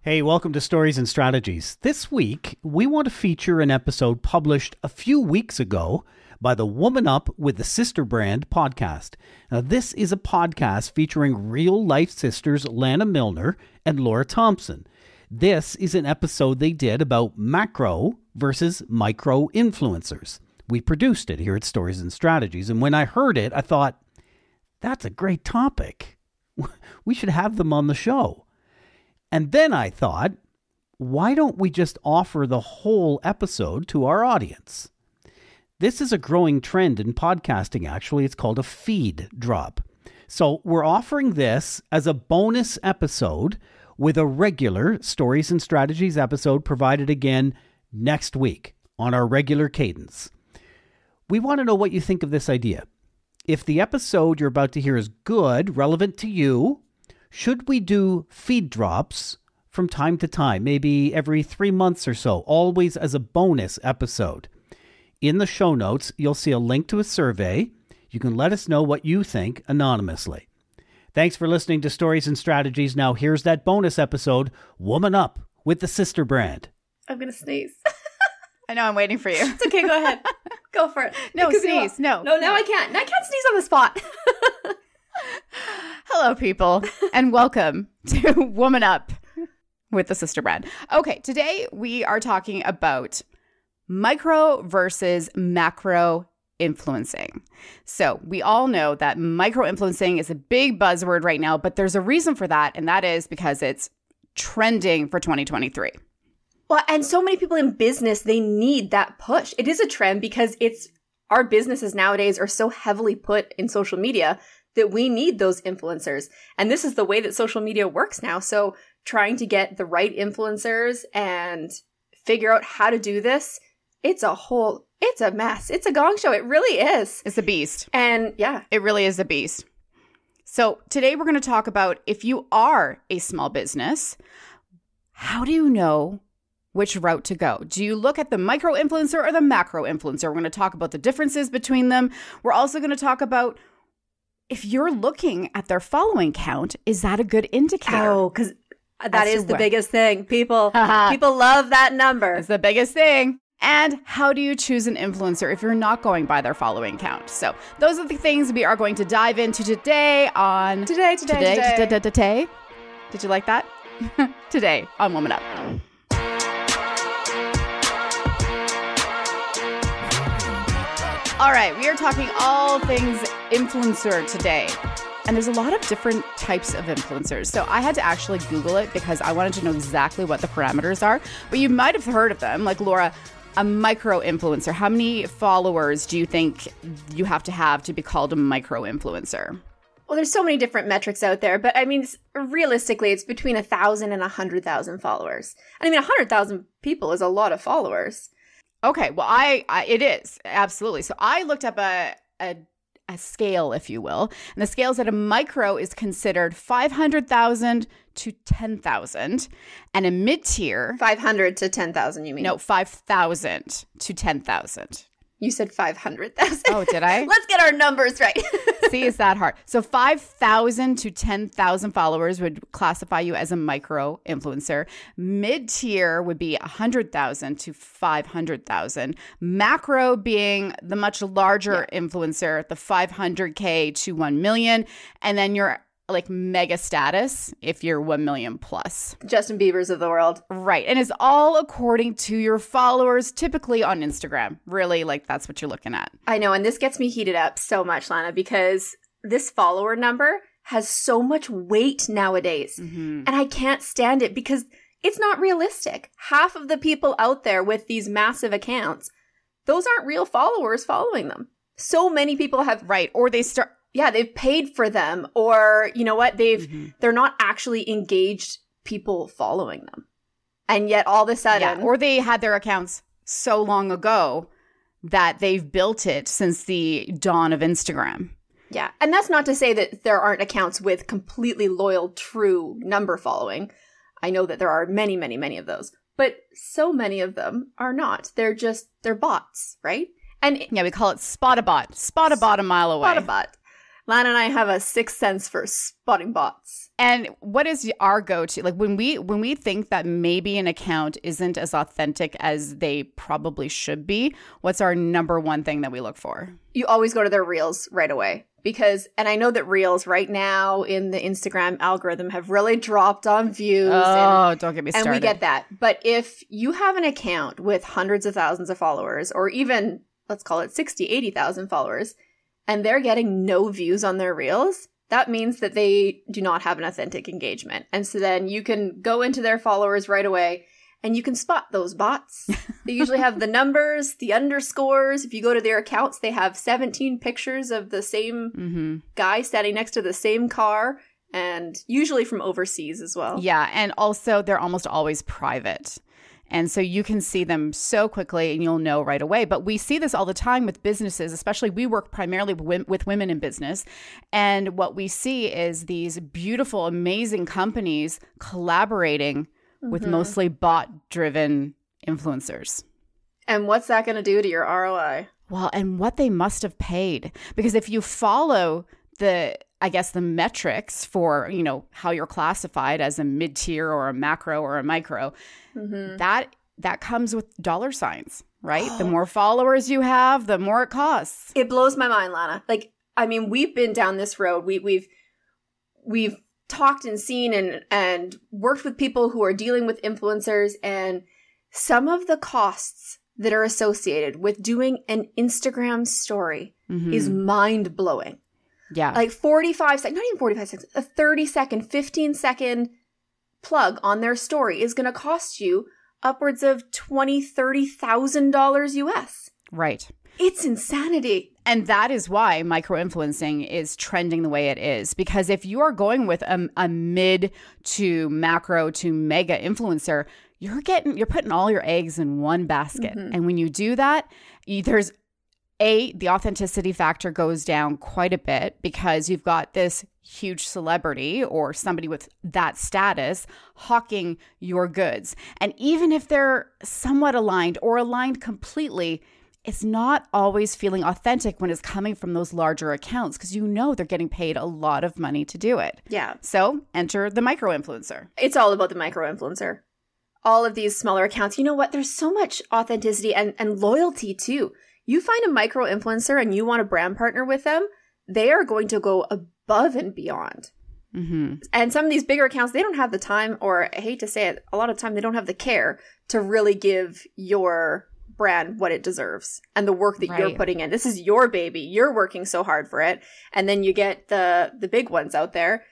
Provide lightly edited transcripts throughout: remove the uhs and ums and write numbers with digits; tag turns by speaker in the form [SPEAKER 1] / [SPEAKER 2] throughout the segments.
[SPEAKER 1] Hey, welcome to Stories and Strategies. This week, we want to feature an episode published a few weeks ago by the Woman Up with the Sister Brand podcast. Now, this is a podcast featuring real-life sisters Lana Milner and Laura Thompson. This is an episode they did about macro versus micro influencers. We produced it here at Stories and Strategies, and when I heard it, I thought, that's a great topic. We should have them on the show. And then I thought, why don't we just offer the whole episode to our audience? This is a growing trend in podcasting, actually. It's called a feed drop. So we're offering this as a bonus episode with a regular Stories and Strategies episode provided again next week on our regular cadence. We want to know what you think of this idea. If the episode you're about to hear is good, relevant to you, should we do feed drops from time to time, maybe every 3 months or so, always as a bonus episode? In the show notes, you'll see a link to a survey. You can let us know what you think anonymously. Thanks for listening to Stories and Strategies. Now here's that bonus episode, Woman Up with the Sister Brand.
[SPEAKER 2] I'm going to sneeze.
[SPEAKER 3] I know, I'm waiting for you.
[SPEAKER 2] It's okay, go ahead. Go for it.
[SPEAKER 3] No, sneeze. No,
[SPEAKER 2] now I can't. I can't sneeze on the spot.
[SPEAKER 3] Hello, people, and welcome to Woman Up with the Sister Brand. Okay, today we are talking about micro versus macro influencing. So we all know that micro influencing is a big buzzword right now, but there's a reason for that, and that is because it's trending for 2023.
[SPEAKER 2] Well, and so many people in business, they need that push. It is a trend because our businesses nowadays are so heavily put in social media that we need those influencers. And this is the way that social media works now. So trying to get the right influencers and figure out how to do this, it's a mess. It's a gong show. It really is.
[SPEAKER 3] It's a beast.
[SPEAKER 2] And yeah.
[SPEAKER 3] It really is a beast. So today we're going to talk about, if you are a small business, how do you know which route to go? Do you look at the micro influencer or the macro influencer? We're going to talk about the differences between them. We're also going to talk about, if you're looking at their following count, is that a good indicator?
[SPEAKER 2] Oh, because that is the biggest thing. People love that number.
[SPEAKER 3] It's the biggest thing. And how do you choose an influencer if you're not going by their following count? So those are the things we are going to dive into today on... Today. Did you like that? Today on Woman Up. All right, we are talking all things influencer today. And there's a lot of different types of influencers. So I had to actually Google it because I wanted to know exactly what the parameters are. But you might have heard of them. Like, Laura, a micro influencer. How many followers do you think you have to be called a micro influencer?
[SPEAKER 2] Well, there's so many different metrics out there. But I mean, realistically, it's between 1,000 and 100,000 followers. I mean, 100,000 people is a lot of followers.
[SPEAKER 3] Okay, well, it is, absolutely. So I looked up a scale, if you will, and the scale is that a micro is considered 500,000 to 10,000, and a mid-tier...
[SPEAKER 2] 500 to 10,000, you mean?
[SPEAKER 3] No, 5,000 to 10,000.
[SPEAKER 2] You said 500,000.
[SPEAKER 3] Oh, did I?
[SPEAKER 2] Let's get our numbers right.
[SPEAKER 3] See, is that hard? So 5,000 to 10,000 followers would classify you as a micro influencer. Mid-tier would be 100,000 to 500,000. Macro being the much larger influencer, the 500K to 1 million. And then you're like mega status if you're 1 million plus.
[SPEAKER 2] Justin Bieber's of the world.
[SPEAKER 3] Right. And it's all according to your followers, typically on Instagram. Really, like, that's what you're looking at.
[SPEAKER 2] I know. And this gets me heated up so much, Lana, because this follower number has so much weight nowadays. Mm-hmm. And I can't stand it because it's not realistic. Half of the people out there with these massive accounts, those aren't real followers following them. So many people have...
[SPEAKER 3] Right. Or they start...
[SPEAKER 2] Yeah, they've paid for them, or you know what? They're not actually engaged people following them. And yet all of a sudden...
[SPEAKER 3] Yeah, or they had their accounts so long ago that they've built it since the dawn of Instagram.
[SPEAKER 2] Yeah, and that's not to say that there aren't accounts with completely loyal, true number following. I know that there are many, many, many of those. But so many of them are not. They're bots, right? And
[SPEAKER 3] yeah, we call it spot a bot. Spot a bot a mile away.
[SPEAKER 2] Spot a bot. Lana and I have a sixth sense for spotting bots.
[SPEAKER 3] And what is our go-to? Like when we think that maybe an account isn't as authentic as they probably should be, what's our number one thing that we look for?
[SPEAKER 2] You always go to their reels right away. Because, and I know that reels right now in the Instagram algorithm have really dropped on views.
[SPEAKER 3] Oh, don't get me started.
[SPEAKER 2] And we get that. But if you have an account with hundreds of thousands of followers, or even, let's call it 60, 80,000 followers, and they're getting no views on their reels, that means that they do not have an authentic engagement. And so then you can go into their followers right away and you can spot those bots. They usually have the numbers, the underscores. If you go to their accounts, they have 17 pictures of the same guy standing next to the same car, and usually from overseas as well.
[SPEAKER 3] Yeah, and also they're almost always private. And so you can see them so quickly and you'll know right away. But we see this all the time with businesses, especially we work primarily with women in business. And what we see is these beautiful, amazing companies collaborating with mostly bot-driven influencers.
[SPEAKER 2] And what's that going to do to your ROI?
[SPEAKER 3] Well, and what they must have paid. Because if you follow the metrics for, how you're classified as a mid-tier or a macro or a micro, that comes with dollar signs, right? The more followers you have, the more it costs.
[SPEAKER 2] It blows my mind, Lana. Like, I mean, we've been down this road. We've talked and seen and worked with people who are dealing with influencers, and some of the costs that are associated with doing an Instagram story is mind-blowing.
[SPEAKER 3] Yeah.
[SPEAKER 2] Like 45 seconds, not even 45 seconds, a 30-second, 15-second plug on their story is going to cost you upwards of $20,000, $30,000 US.
[SPEAKER 3] Right.
[SPEAKER 2] It's insanity.
[SPEAKER 3] And that is why micro-influencing is trending the way it is. Because if you are going with a mid to macro to mega influencer, you're putting all your eggs in one basket. And when you do that, the authenticity factor goes down quite a bit because you've got this huge celebrity or somebody with that status hawking your goods. And even if they're somewhat aligned or aligned completely, it's not always feeling authentic when it's coming from those larger accounts because they're getting paid a lot of money to do it.
[SPEAKER 2] Yeah.
[SPEAKER 3] So enter the micro-influencer.
[SPEAKER 2] It's all about the micro-influencer. All of these smaller accounts, you know what? There's so much authenticity and loyalty too. You find a micro-influencer and you want a brand partner with them, they are going to go above and beyond. And some of these bigger accounts, they don't have the time, or I hate to say it, a lot of time they don't have the care to really give your brand what it deserves and the work that you're putting in. This is your baby. You're working so hard for it. And then you get the big ones out there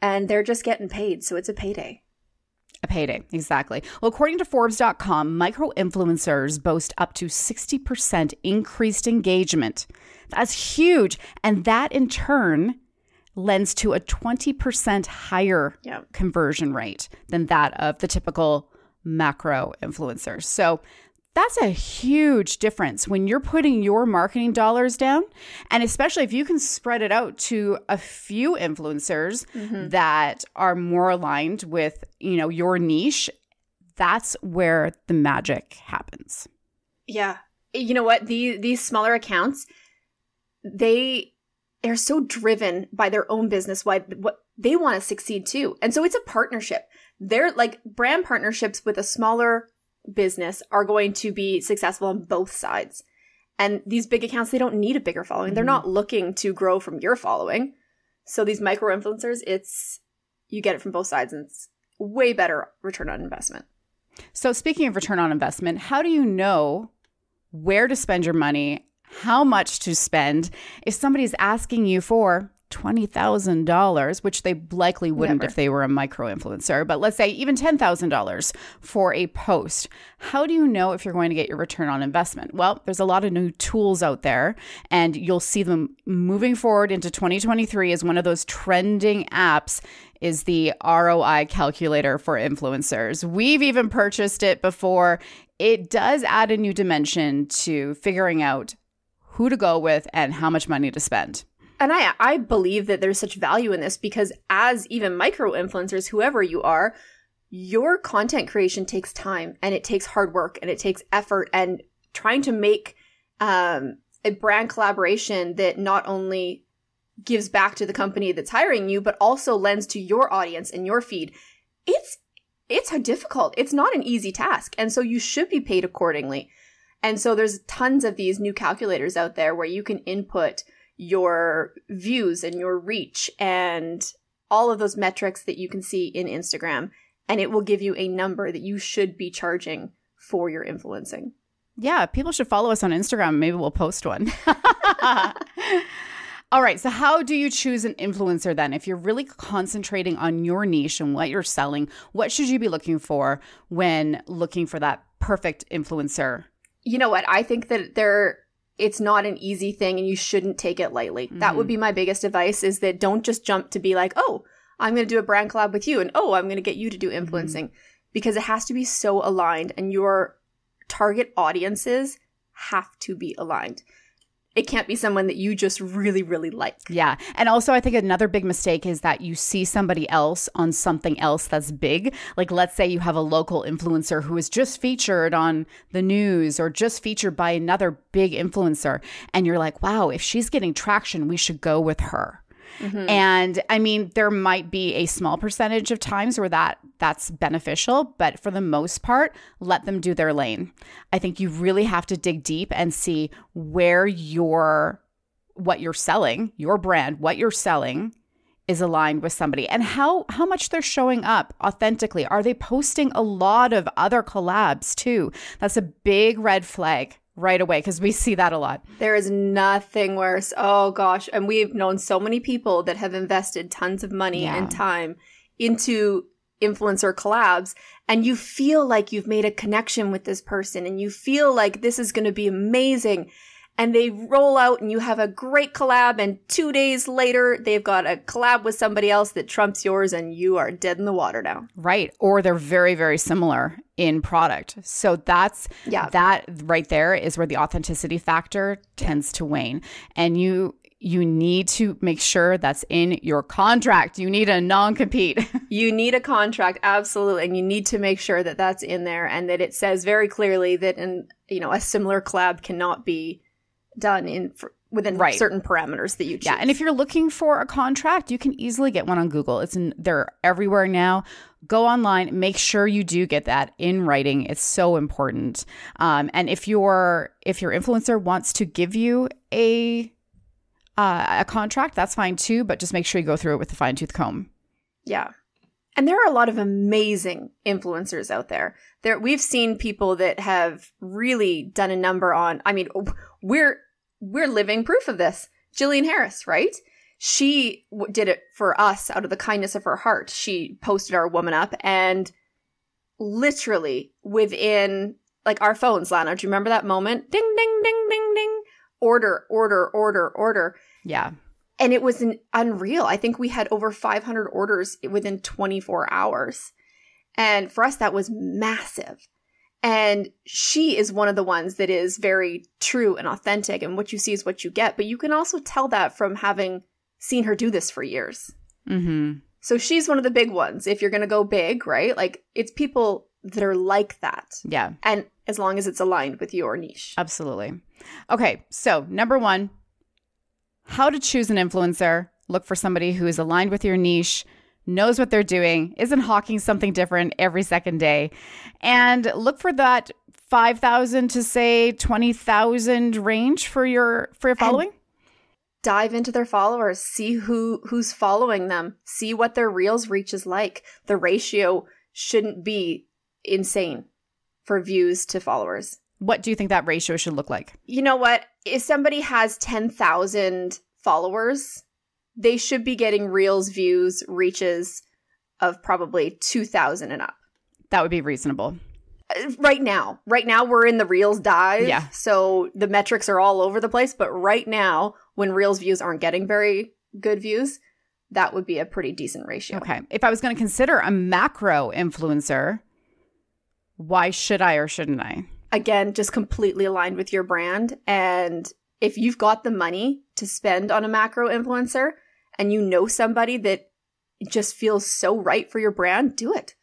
[SPEAKER 2] and they're just getting paid. So it's a payday.
[SPEAKER 3] A payday, exactly. Well, according to Forbes.com, micro-influencers boast up to 60% increased engagement. That's huge. And that in turn lends to a 20% higher conversion rate than that of the typical macro influencers. So that's a huge difference when you're putting your marketing dollars down. And especially if you can spread it out to a few influencers that are more aligned with, your niche, that's where the magic happens.
[SPEAKER 2] Yeah. You know what? These smaller accounts, they're so driven by their own business, what they want to succeed too. And so it's a partnership. They're like brand partnerships with a smaller business are going to be successful on both sides. And these big accounts, they don't need a bigger following. They're not looking to grow from your following. So these micro influencers, you get it from both sides and it's way better return on investment.
[SPEAKER 3] So speaking of return on investment, how do you know where to spend your money, how much to spend if somebody's asking you for $20,000, which they likely wouldn't if they were a micro influencer, but let's say even $10,000 for a post. How do you know if you're going to get your return on investment? Well, there's a lot of new tools out there, and you'll see them moving forward into 2023 as one of those trending apps is the ROI calculator for influencers. We've even purchased it before. It does add a new dimension to figuring out who to go with and how much money to spend.
[SPEAKER 2] And I believe that there's such value in this because as even micro influencers, whoever you are, your content creation takes time and it takes hard work and it takes effort, and trying to make a brand collaboration that not only gives back to the company that's hiring you, but also lends to your audience and your feed. It's difficult. It's not an easy task. And so you should be paid accordingly. And so there's tons of these new calculators out there where you can input your views and your reach and all of those metrics that you can see in Instagram. And it will give you a number that you should be charging for your influencing.
[SPEAKER 3] Yeah, people should follow us on Instagram. Maybe we'll post one. All right. So how do you choose an influencer then? If you're really concentrating on your niche and what you're selling, what should you be looking for when looking for that perfect influencer?
[SPEAKER 2] You know what? I think that it's not an easy thing and you shouldn't take it lightly. Mm-hmm. That would be my biggest advice, is that don't just jump to be like, oh, I'm going to do a brand collab with you, and oh, I'm going to get you to do influencing. Mm-hmm. Because it has to be so aligned, and your target audiences have to be aligned. It can't be someone that you just really, really like.
[SPEAKER 3] Yeah. And also, I think another big mistake is that you see somebody else on something else that's big. Like, let's say you have a local influencer who is just featured on the news or just featured by another big influencer. And you're like, wow, if she's getting traction, we should go with her. Mm-hmm. And I mean, there might be a small percentage of times where that's beneficial, but for the most part, let them do their lane. I think you really have to dig deep and see where what you're selling, your brand, what you're selling is aligned with somebody, and how much they're showing up authentically. Are they posting a lot of other collabs too? That's a big red flag right away, because we see that a lot.
[SPEAKER 2] There is nothing worse. Oh gosh. And we've known so many people that have invested tons of money and time into influencer collabs, and you feel like you've made a connection with this person and you feel like this is going to be amazing. And they roll out and you have a great collab, and 2 days later, they've got a collab with somebody else that trumps yours, and you are dead in the water now.
[SPEAKER 3] Right. Or they're very, very similar in product. So that right there is where the authenticity factor tends to wane. And you need to make sure that's in your contract. You need a non-compete.
[SPEAKER 2] You need a contract, absolutely. And you need to make sure that that's in there, and that it says very clearly that a similar collab cannot be done within certain parameters that you choose.
[SPEAKER 3] Yeah, and if you're looking for a contract, you can easily get one on Google. They're everywhere now. Go online, make sure you do get that in writing. It's so important. And if your influencer wants to give you a contract, that's fine too, but just make sure you go through it with a fine-tooth comb.
[SPEAKER 2] Yeah. And there are a lot of amazing influencers out there. We've seen people that have really done a number on, I mean, we're living proof of this. Jillian Harris, right? She did it for us out of the kindness of her heart. She posted our woman up, and literally within our phones, Lana, do you remember that moment? Ding, ding, ding, ding, ding. Order, order, order, order.
[SPEAKER 3] Yeah.
[SPEAKER 2] And it was unreal. I think we had over 500 orders within 24 hours. And for us, that was massive. And she is one of the ones that is very true and authentic, and what you see is what you get. But you can also tell that from having seen her do this for years. Mm-hmm. So she's one of the big ones. If you're going to go big, right? It's people that are like that.
[SPEAKER 3] Yeah.
[SPEAKER 2] And as long as it's aligned with your niche.
[SPEAKER 3] Absolutely. Okay. So number one, how to choose an influencer. Look for somebody who is aligned with your niche, knows what they're doing, isn't hawking something different every second day, and look for that 5,000 to say 20,000 range for your following. And
[SPEAKER 2] dive into their followers, see who's following them, see what their Reels reach is like. The ratio shouldn't be insane for views to followers.
[SPEAKER 3] What do you think that ratio should look like?
[SPEAKER 2] You know what? If somebody has 10,000 followers, they should be getting Reels views reaches of probably 2,000 and up.
[SPEAKER 3] That would be reasonable.
[SPEAKER 2] Right now we're in the Reels dive.
[SPEAKER 3] Yeah.
[SPEAKER 2] So the metrics are all over the place. But right now, when Reels views aren't getting very good views, that would be a pretty decent ratio.
[SPEAKER 3] Okay. If I was going to consider a macro influencer, why should I or shouldn't I?
[SPEAKER 2] Again, just completely aligned with your brand. And if you've got the money to spend on a macro influencer and you know somebody that just feels so right for your brand, do it.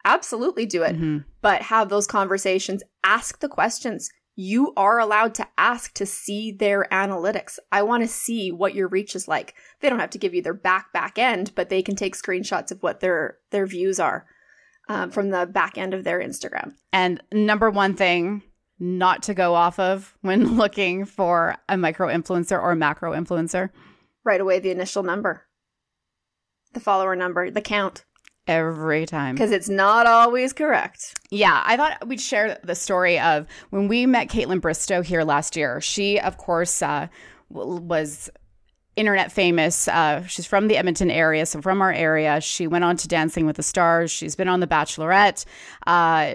[SPEAKER 2] Absolutely do it. Mm-hmm. But have those conversations. Ask the questions. you are allowed to ask to see their analytics. I want to see what your reach is like. They don't have to give you their back end, but they can take screenshots of what their views are from the back end of their Instagram.
[SPEAKER 3] And number one thing not to go off of when looking for a micro influencer or a macro influencer.
[SPEAKER 2] Right away, the initial number, the follower number, the count.
[SPEAKER 3] Every time.
[SPEAKER 2] Because it's not always correct.
[SPEAKER 3] Yeah, I thought we'd share the story of when we met Caitlin Bristow here last year. She, of course, was internet famous. She's from the Edmonton area, so from our area. She went on to Dancing with the Stars. She's been on The Bachelorette.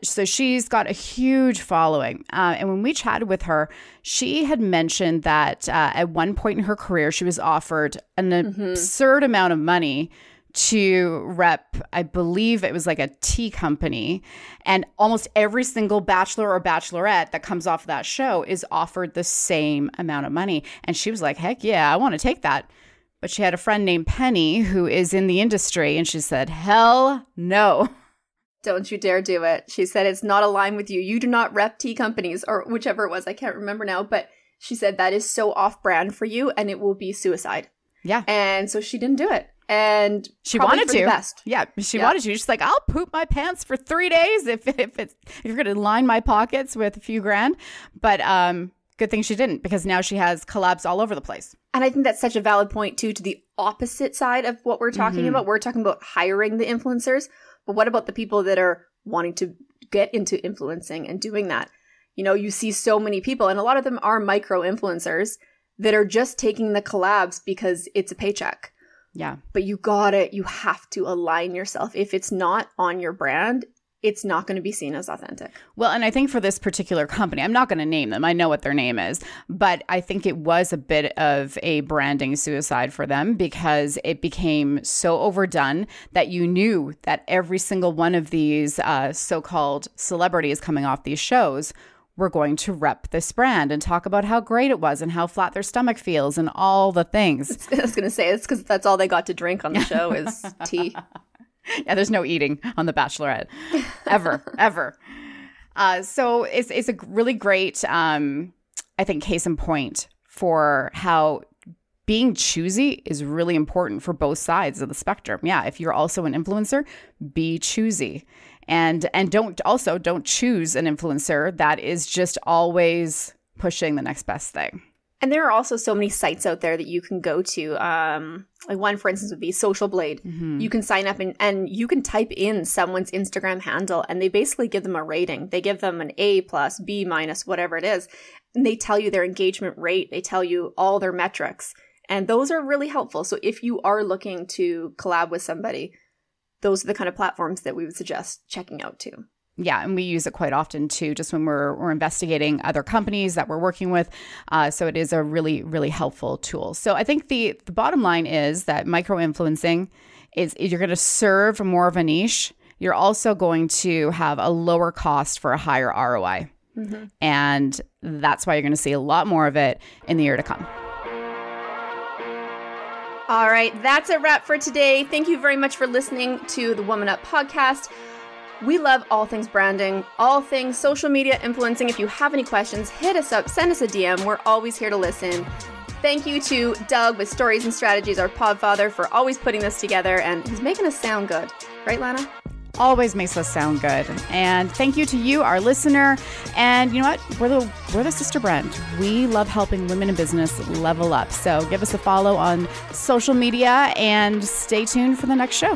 [SPEAKER 3] So she's got a huge following. And when we chatted with her, she had mentioned that at one point in her career, she was offered an absurd amount of money to rep, I believe it was like a tea company, and almost every single bachelor or bachelorette that comes off of that show is offered the same amount of money. And she was like, heck yeah, I want to take that. But she had a friend named Penny who is in the industry, and she said, hell no.
[SPEAKER 2] Don't you dare do it. She said, it's not aligned with you. You do not rep tea companies, or whichever it was. I can't remember now, but she said that is so off-brand for you, and it will be suicide.
[SPEAKER 3] Yeah.
[SPEAKER 2] And so she didn't do it. And
[SPEAKER 3] she wanted to.
[SPEAKER 2] Best.
[SPEAKER 3] Yeah, she wanted to. She's like, I'll poop my pants for 3 days if you're going to line my pockets with a few grand. But good thing she didn't, because now she has collabs all over the place.
[SPEAKER 2] And I think that's such a valid point, too, to the opposite side of what we're talking about. We're talking about hiring the influencers. But what about the people that are wanting to get into influencing and doing that? You know, you see so many people, and a lot of them are micro influencers that are just taking the collabs because it's a paycheck.
[SPEAKER 3] Yeah.
[SPEAKER 2] But you have to align yourself. If it's not on your brand, it's not going to be seen as authentic.
[SPEAKER 3] Well, and I think for this particular company, I'm not going to name them. I know what their name is, but I think it was a bit of a branding suicide for them, because it became so overdone that you knew that every single one of these so-called celebrities coming off these shows were going to rep this brand and talk about how great it was and how flat their stomach feels and all the things.
[SPEAKER 2] I was going to say, it's because that's all they got to drink on the show is tea.
[SPEAKER 3] Yeah, there's no eating on The Bachelorette. Ever. So it's a really great, I think, case in point for how being choosy is really important for both sides of the spectrum. Yeah, if you're also an influencer, be choosy. And don't choose an influencer that is just always pushing the next best thing.
[SPEAKER 2] And there are also so many sites out there that you can go to. Like one, for instance, would be Social Blade. Mm-hmm. You can sign up and you can type in someone's Instagram handle, and they basically give them a rating. They give them an A+, B-, whatever it is. And they tell you their engagement rate. They tell you all their metrics. And those are really helpful. So if you are looking to collab with somebody, those are the kind of platforms that we would suggest checking out too.
[SPEAKER 3] Yeah, and we use it quite often too, just when we're investigating other companies that we're working with. So it is a really, really helpful tool. So I think the bottom line is that micro-influencing is you're going to serve more of a niche. You're also going to have a lower cost for a higher ROI. Mm-hmm. And that's why you're going to see a lot more of it in the year to come.
[SPEAKER 2] All right, that's a wrap for today. Thank you very much for listening to the Woman Up podcast. We love all things branding, all things social media influencing. If you have any questions, hit us up, send us a DM. We're always here to listen. Thank you to Doug with Stories and Strategies, our podfather, for always putting this together, and he's making us sound good. Right, Lana?
[SPEAKER 3] Always makes us sound good. And thank you to you, our listener. And you know what? We're the sister brand. We love helping women in business level up. So give us a follow on social media and stay tuned for the next show.